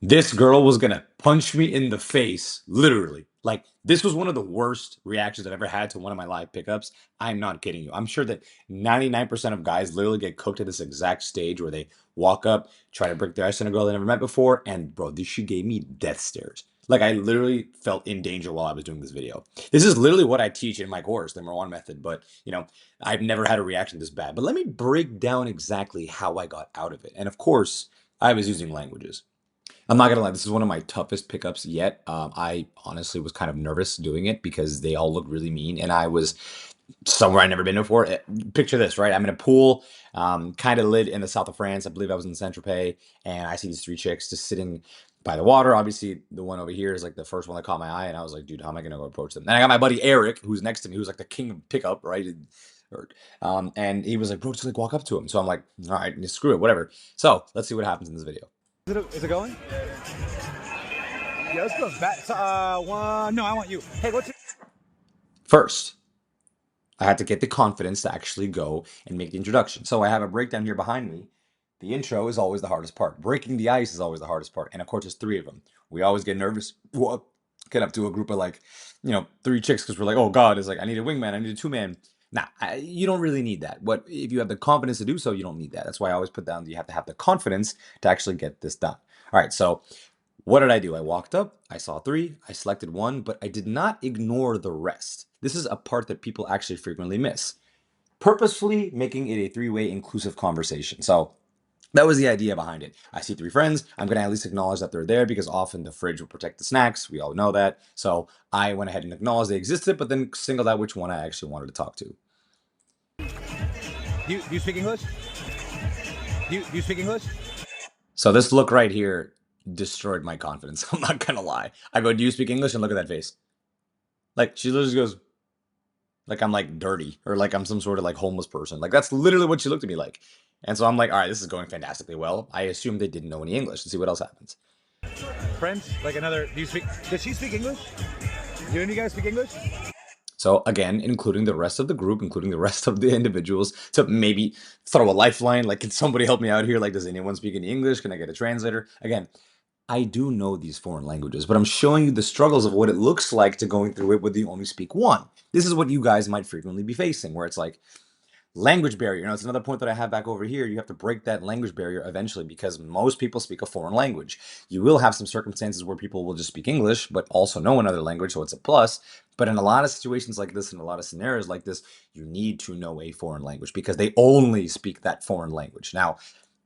This girl was gonna punch me in the face, literally. Like, this was one of the worst reactions I've ever had to one of my live pickups. I'm not kidding you. I'm sure that 99% of guys literally get cooked at this exact stage where they walk up, try to break their ice on a girl they never met before, and bro, this she gave me death stares. Like, I literally felt in danger while I was doing this video. This is literally what I teach in my course, the Marwan method, but I've never had a reaction this bad. But let me break down exactly how I got out of it. And of course, I was using languages. I'm not gonna lie, this is one of my toughest pickups yet. I honestly was kind of nervous doing it because they all look really mean, and I was somewhere I'd never been before. Picture this, right? I'm in a pool, kind of lit in the south of France. I believe I was in Saint-Tropez, and I see these three chicks just sitting by the water. Obviously, the one over here is like the first one that caught my eye, and I was like, dude, how am I gonna go approach them? Then I got my buddy Eric, who's next to me, who's like the king of pickup, right? And he was like, bro, just like walk up to him. So I'm like, all right, screw it, whatever. So let's see what happens in this video. Is it going? Yeah, let's go. One. No, I want you. Hey, what's your... First, I had to get the confidence to actually go and make the introduction. So I have a breakdown here behind me. The intro is always the hardest part. Breaking the ice is always the hardest part. And of course, there's three of them. We always get nervous. Get up to a group of like, three chicks because we're like, oh God, it's like, I need a wingman, I need a two-man. Nah, you don't really need that. What if you have the confidence to do so, you don't need that. That's why I always put down, you have to have the confidence to actually get this done. All right, so what did I do? I walked up, I saw three, I selected one, but I did not ignore the rest. This is a part that people actually frequently miss. Purposefully making it a three-way inclusive conversation. So that was the idea behind it. I see three friends. I'm going to at least acknowledge that they're there because often the fridge will protect the snacks. We all know that. So I went ahead and acknowledged they existed, but then singled out which one I actually wanted to talk to. Do you speak English? Do you speak English? So this look right here destroyed my confidence. I'm not going to lie. I go, do you speak English? And look at that face. Like, she literally goes, like I'm like dirty or like I'm some sort of like homeless person. Like that's literally what she looked at me like. And so I'm like, all right, this is going fantastically well. I assume they didn't know any English. Let's see what else happens. Friends, like another. Do you speak? Does she speak English? Do any of you guys speak English? So again, including the rest of the group, including the rest of the individuals, to maybe throw a lifeline. Like, can somebody help me out here? Like, does anyone speak any English? Can I get a translator? Again, I do know these foreign languages, but I'm showing you the struggles of what it looks like to going through it when you only speak one. This is what you guys might frequently be facing, where it's like, language barrier. It's another point that I have back over here. You have to break that language barrier eventually because most people speak a foreign language. You will have some circumstances where people will just speak English, but also know another language, so it's a plus. But in a lot of situations like this, in a lot of scenarios like this, you need to know a foreign language because they only speak that foreign language. Now,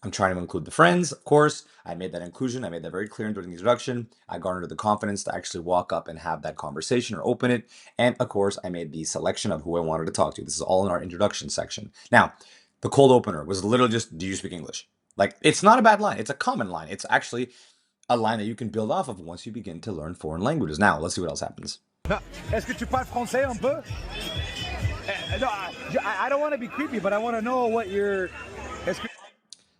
I'm trying to include the friends, of course. I made that inclusion. I made that very clear during the introduction. I garnered the confidence to actually walk up and have that conversation or open it. And of course, I made the selection of who I wanted to talk to. This is all in our introduction section. Now, the cold opener was literally just, do you speak English? Like, it's not a bad line. It's a common line. It's actually a line that you can build off of once you begin to learn foreign languages. Now, let's see what else happens. No. Est-ce que tu parles français un peu? No, I don't want to be creepy, but I want to know what you're...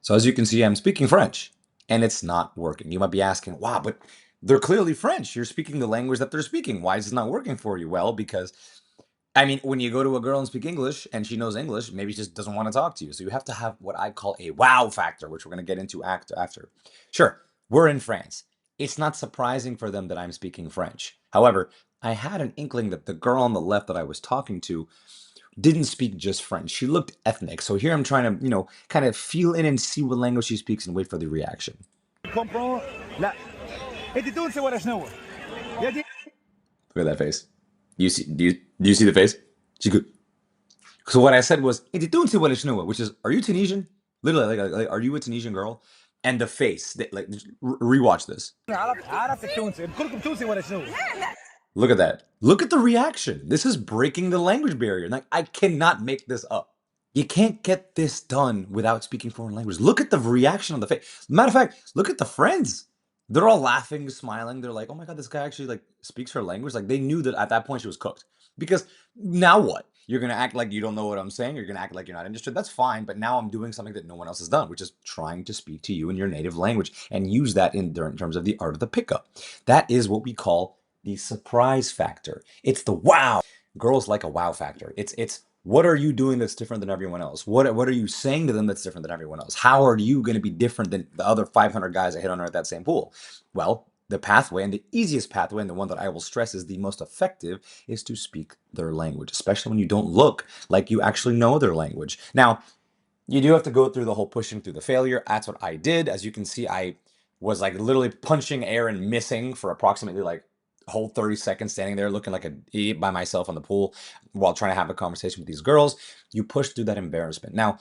So as you can see, I'm speaking French, and it's not working. You might be asking, wow, but they're clearly French. You're speaking the language that they're speaking. Why is this not working for you? Well, because, I mean, when you go to a girl and speak English, and she knows English, maybe she just doesn't want to talk to you. So you have to have what I call a wow factor, which we're going to get into after. Sure, we're in France. It's not surprising for them that I'm speaking French. However, I had an inkling that the girl on the left that I was talking to didn't speak just French. She looked ethnic. So here I'm trying to, kind of feel in and see what language she speaks and wait for the reaction. Look at that face. Do you see the face? She could. So what I said was, which is, are you Tunisian? Literally, like, are you a Tunisian girl? And the face, like, rewatch this. Look at that. Look at the reaction. This is breaking the language barrier. Like, I cannot make this up. You can't get this done without speaking foreign language. Look at the reaction on the face. Matter of fact, look at the friends. They're all laughing, smiling. They're like, oh my God, this guy actually like speaks her language. Like they knew that at that point she was cooked. Because now what? You're going to act like you don't know what I'm saying. You're going to act like you're not interested. That's fine. But now I'm doing something that no one else has done, which is trying to speak to you in your native language and use that in terms of the art of the pickup. That is what we call the surprise factor. It's the wow. Girls like a wow factor. It's What are you doing that's different than everyone else? What are you saying to them that's different than everyone else? How are you going to be different than the other 500 guys I hit on at that same pool? Well, the pathway and the easiest pathway, and the one that I will stress is the most effective, is to speak their language, especially when you don't look like you actually know their language. Now, you do have to go through the whole pushing through the failure. That's what I did. As you can see, I was like literally punching air and missing for approximately like a whole 30 seconds, standing there looking like a idiot by myself on the pool while trying to have a conversation with these girls. You push through that embarrassment. Now,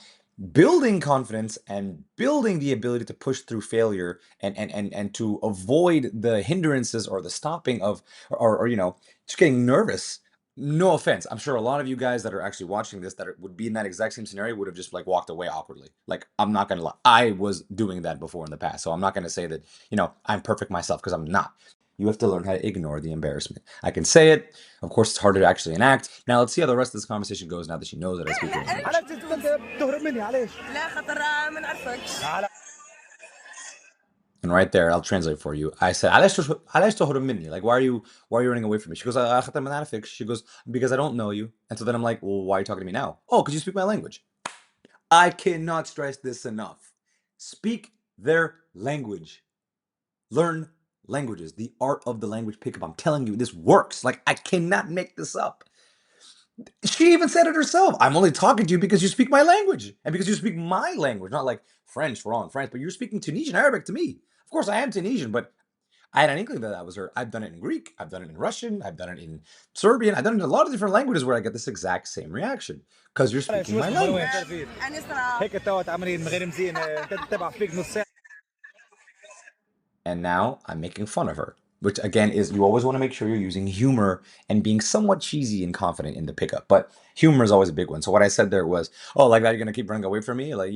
building confidence and building the ability to push through failure and to avoid the hindrances or the stopping of or just getting nervous. No offense. I'm sure a lot of you guys that are actually watching this that would be in that exact same scenario would have just like walked away awkwardly. Like, I'm not going to lie. I was doing that before in the past. So I'm not going to say that, I'm perfect myself, because I'm not. You have to learn how to ignore the embarrassment. I can say it. Of course, it's harder to actually enact. Now, let's see how the rest of this conversation goes now that she knows that I speak her language. علاش تهرب مني علاش؟ لا خاطر ما نعرفكش. And right there, I'll translate for you. I said, علاش تهرب مني? Like, why are you running away from me? She goes, خاطر ما نعرفكش. She goes, because I don't know you. And so then I'm like, well, why are you talking to me now? Oh, because you speak my language. I cannot stress this enough. Speak their language. Learn languages. The art of the language pickup. I'm telling you, this works. Like, I cannot make this up. She even said it herself. I'm only talking to you because you speak my language and because you speak my language, not like French, we're all in France, but you're speaking Tunisian Arabic to me. Of course, I am Tunisian, but I had an inkling that that was her. I've done it in Greek, I've done it in Russian, I've done it in Serbian, I've done it in a lot of different languages where I get this exact same reaction because you're speaking my language. هيك توا تعملين من غير مزيان تتبع فيك نص ساعه. And now I'm making fun of her, which again is, you always want to make sure you're using humor and being somewhat cheesy and confident in the pickup. But humor is always a big one. So what I said there was, oh, like that, you're gonna keep running away from me, like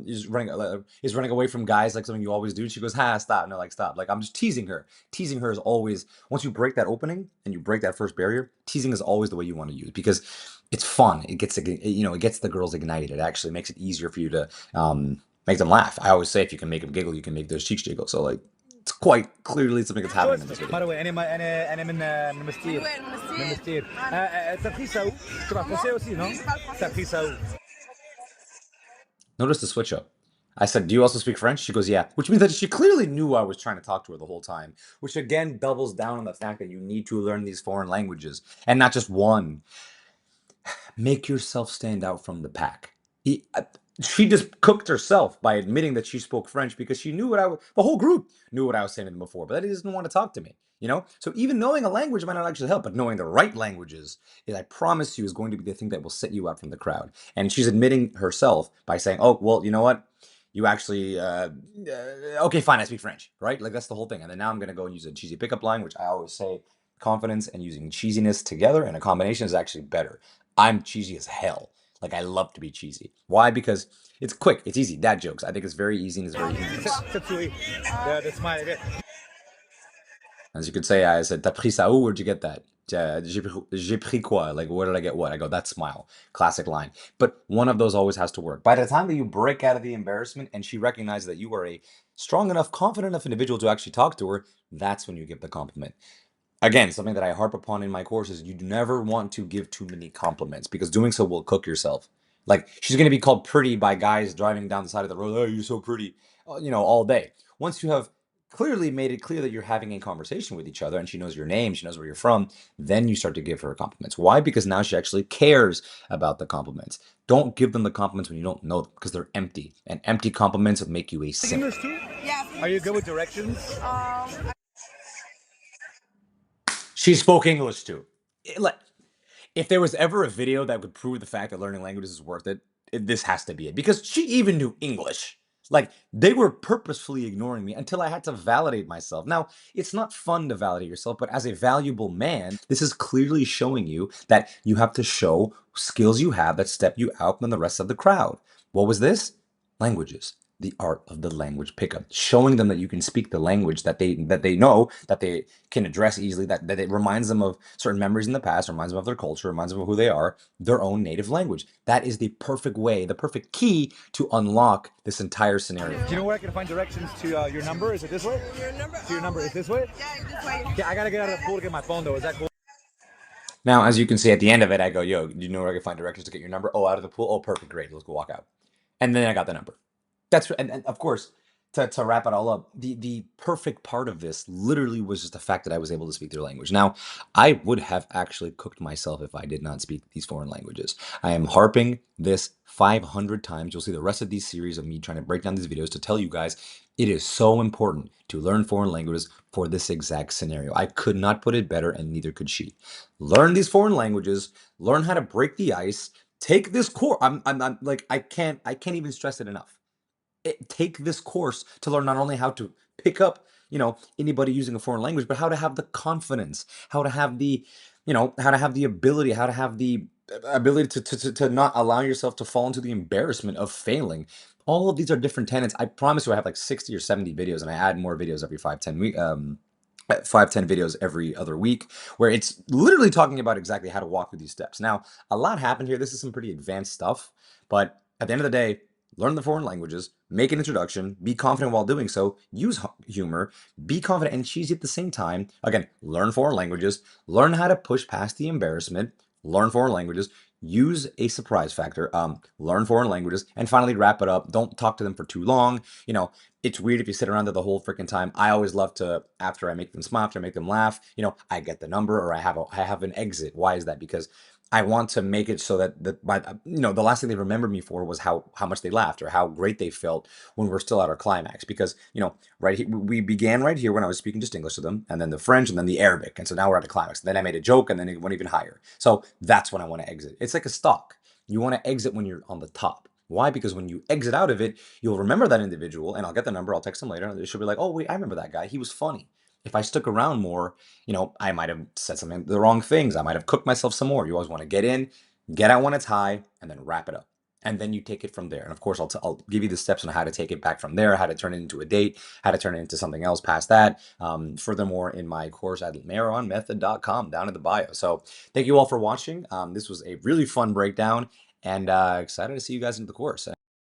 is running away from guys like something you always do. And she goes, ha, stop, no, like stop. Like, I'm just teasing her. Teasing her is always, once you break that opening and you break that first barrier, teasing is always the way you want to use, because it's fun. It gets it gets the girls ignited. It actually makes it easier for you to make them laugh. I always say if you can make them giggle, you can make those cheeks jiggle. So like, it's quite clearly something that's happening in this video. مروه انا من مستير. من مستير. ترخيصه تبع فرنسي aussi non؟ ترخيصه. Notice the switch up. I said, do you also speak French? She goes, yeah. Which means that she clearly knew I was trying to talk to her the whole time, which again doubles down on the fact that you need to learn these foreign languages, and not just one. Make yourself stand out from the pack. She just cooked herself by admitting that she spoke French because she knew the whole group knew what I was saying to them before, but that he doesn't want to talk to me, So even knowing a language might not actually help, but knowing the right languages, I promise you, is going to be the thing that will set you out from the crowd. And she's admitting herself by saying, oh, well, you know what? You actually, okay, fine, I speak French, right? Like, that's the whole thing. And then now I'm going to go and use a cheesy pickup line, which I always say confidence and using cheesiness together in a combination is actually better. I'm cheesy as hell. Like, I love to be cheesy. Why? Because it's quick, it's easy. Dad jokes. I think it's very easy and it's very easy. The smile. As you could say, I said, t'as pris ça où? Where'd you get that? J'ai pris quoi? Like, where did I get what? I go, that smile. Classic line. But one of those always has to work. By the time that you break out of the embarrassment and she recognizes that you are a strong enough, confident enough individual to actually talk to her, that's when you give the compliment. Again, something that I harp upon in my courses, you never want to give too many compliments because doing so will cook yourself. Like, she's going to be called pretty by guys driving down the side of the road. Oh, you're so pretty, all day. Once you have clearly made it clear that you're having a conversation with each other and she knows your name, she knows where you're from, then you start to give her compliments. Why? Because now she actually cares about the compliments. Don't give them the compliments when you don't know them because they're empty. And empty compliments will make you a simp. English too? Yeah. Are you good with directions? She spoke English too. If there was ever a video that would prove the fact that learning languages is worth it, this has to be it. Because she even knew English. Like, they were purposefully ignoring me until I had to validate myself. Now, it's not fun to validate yourself, but as a valuable man, this is clearly showing you that you have to show skills you have that step you out from the rest of the crowd. What was this? Languages. The art of the language pickup, showing them that you can speak the language that they know, that they can address easily, that it reminds them of certain memories in the past, reminds them of their culture, reminds them of who they are, their own native language. That is the perfect way, the perfect key to unlock this entire scenario. Do you know where I can find directions to your number? Is it this way? Your number? To your number is this way? Yeah, this way. Yeah, I gotta get out of the pool to get my phone though. Is that cool? Now, as you can see at the end of it, I go, yo, do you know where I can find directions to get your number? Oh, out of the pool. Oh, perfect, great. Let's go walk out. And then I got the number. And of course, to wrap it all up, the perfect part of this literally was just the fact that I was able to speak their language. Now, I would have actually cooked myself if I did not speak these foreign languages. I am harping this 500 times. You'll see the rest of these series of me trying to break down these videos to tell you guys it is so important to learn foreign languages for this exact scenario. I could not put it better, and neither could she. Learn these foreign languages, learn how to break the ice, take this course. I'm like, I can't even stress it enough. Take this course to learn not only how to pick up, anybody using a foreign language, but how to have the confidence, how to have the, how to have the ability, how to have the ability to not allow yourself to fall into the embarrassment of failing. All of these are different tenets. I promise you, I have like 60 or 70 videos, and I add more videos every 5-10 week, 5-10 videos every other week, where it's literally talking about exactly how to walk through these steps. Now, a lot happened here. This is some pretty advanced stuff, but at the end of the day, learn the foreign languages, make an introduction, be confident while doing so, use humor, be confident and cheesy at the same time. Again, learn foreign languages, learn how to push past the embarrassment, learn foreign languages, use a surprise factor, learn foreign languages, and finally wrap it up. Don't talk to them for too long. It's weird if you sit around there the whole freaking time. I always love to, after I make them smile, after I make them laugh, I get the number or I have an exit. Why is that? Because I want to make it so that the last thing they remembered me for was how much they laughed or how great they felt when we're still at our climax. Because right here, we began right here when I was speaking just English to them, and then the French, and then the Arabic, and so now we're at the climax. And then I made a joke, and then it went even higher. So that's when I want to exit. It's like a stock. You want to exit when you're on the top. Why? Because when you exit out of it, you'll remember that individual, and I'll get the number. I'll text them later, and they should be like, "Oh wait, I remember that guy. He was funny." If I stuck around more, I might have said something, the wrong things. I might have cooked myself some more. You always want to get in, get out when it's high, and then wrap it up. And then you take it from there. And of course, I'll give you the steps on how to take it back from there, how to turn it into a date, how to turn it into something else past that. Furthermore, in my course at maronmethod.com down in the bio. So thank you all for watching. This was a really fun breakdown, and excited to see you guys into the course.